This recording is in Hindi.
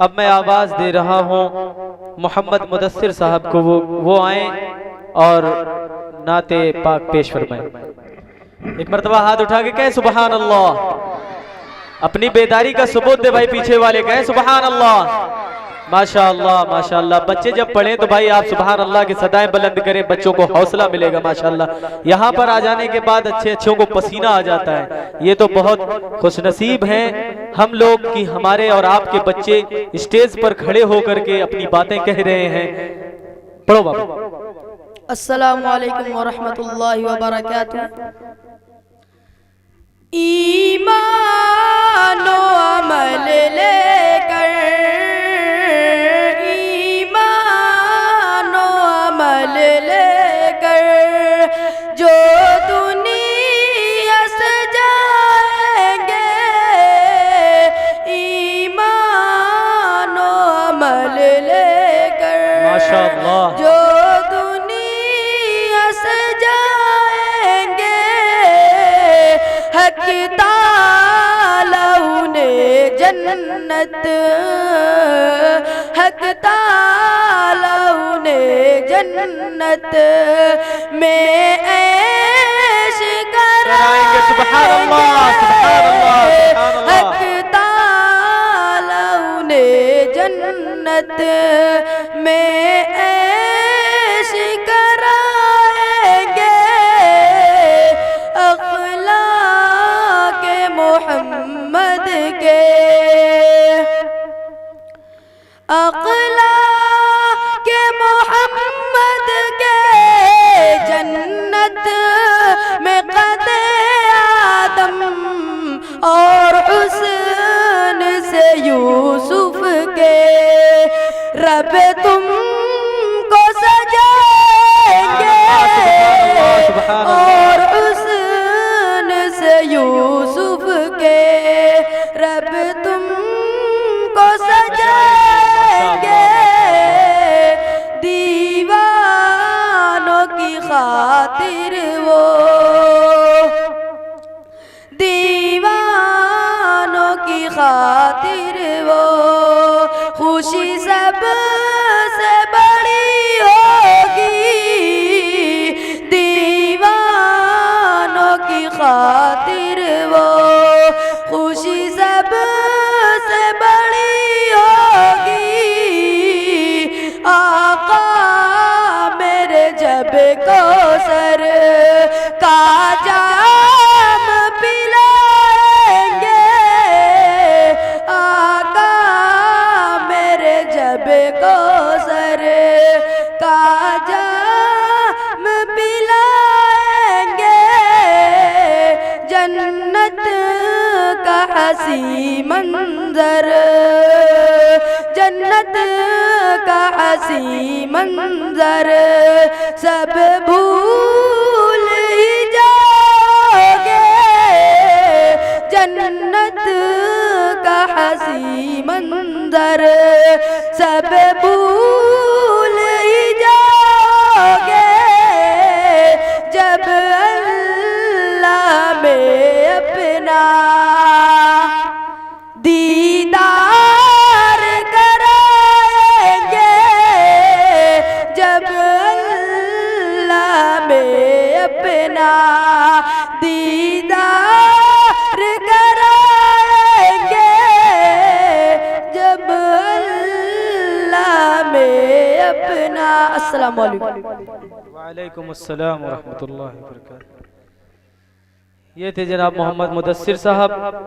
अब मैं आवाज दे रहा हूँ मोहम्मद मुदस्सिर साहब को, वो आए और नाते पाक पेश फरमाएं। एक मर्तबा हाथ उठा के कहें सुबहान अल्लाह। अपनी बेदारी का सबूत दे भाई, पीछे वाले कहें सुबहान अल्लाह। माशाअल्लाह माशाअल्लाह। बच्चे जब पढ़े तो भाई आप सुबहान अल्लाह की सदाएं बुलंद करें, बच्चों को हौसला मिलेगा माशाअल्लाह। यहाँ पर आ जाने के बाद अच्छे अच्छों को पसीना आ जाता है। ये तो बहुत खुशनसीब हैं हम लोग कि हमारे और आपके बच्चे स्टेज पर खड़े होकर के अपनी बातें कह रहे हैं। पढ़ो बाबा। अस्सलामु अलैकुम व रहमतुल्लाहि व बरकातुहू। ईमान व अमल लेकर, ईमान व अमल लेकर जो दुनिया सजाएंगे, ईमान व अमल लेकर माशाअल्लाह जो दुनिया सजाएंगे, हक ताला उन्हें जन्नत, हक ताला उन्हें जन्नत में ऐश कराएंगे। सुभान अल्लाह सुभान अल्लाह। हक ताला उन्हें जन्नत में ऐश कराएंगे, मोहम्मद के, अक़ला के मोहम्मद के जन्नत में क़दे आदम और हुस्न से यूसुफ के रब तुमको सजाएंगे, और हुस्न से यूसुफ के रब तुमको सजाएंगे। दीवानों की खातिर वो, दीवानों की खातिर वो खुशी सबसे बड़ी होगी, दीवानों की खातिर वो खुशी सबसे बड़ी होगी। आका मेरे जब को सर का जाम पिलाएंगे, आका मेरे जब को सर का जाम पिलाएंगे, जन्नत का हसी मंजर, जन्नत का हसी मंजर सब भूल ही जाओगे, जन्नत का हसी मंजर सब भूल ही जाओगे, जब अल्लाह में अपना दीदार कराएंगे, जब अल्लाह में अपना दीदार कराएंगे, जब अल्लाह में अपना। अस्सलामु अलैकुम। वालेकुम अस्सलाम व रहमतुल्लाहि व बरकातुहू। ये थे जनाब मोहम्मद मुदस्सिर साहब।